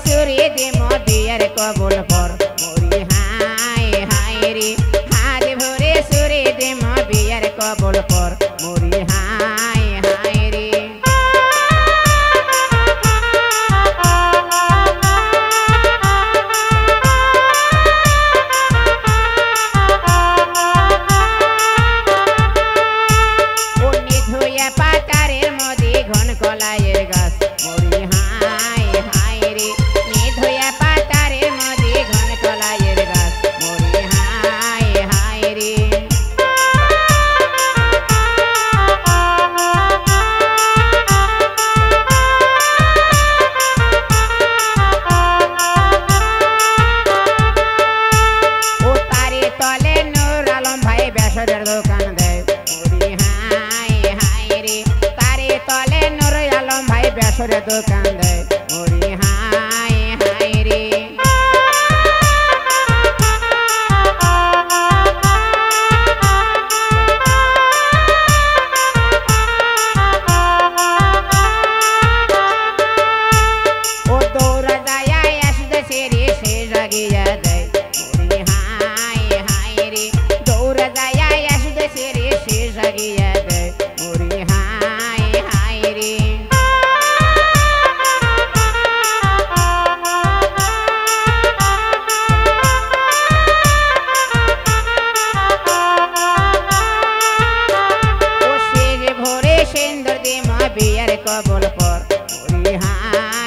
সুরে দিম বিয়ের কবুল কর মরি হায় হায় রে হাত ভরে সুরে দিম বিয়ের কবুল কর মরি হায় হায় রে পাতারের মধ্যে ঘন কলাইয়ের গাছ মরি হায় হায় রে নিধয়া পাতারের মধ্যে ঘন কলাইয়ের গাছ মরি হায় হায় রে ও তারে তলে নূর আলম ভাই বেসরের দোকান দেয় মরি হায় হায় রে তারে তলে নূর আলম ভাই বেসরের দোকান দেয় মরি হায় হায় রে ও দৌড়া যায় আসতেছে রে সে জাগিয়া দেয় মরি হায় হায় রে দৌড়া যায় আসতেছে রে সে জাগিয়া দেয় মরি হায় হায় রে ও শেষ ভোরে সুন্দর দে মা বিয়ার কবল কর মরি হায়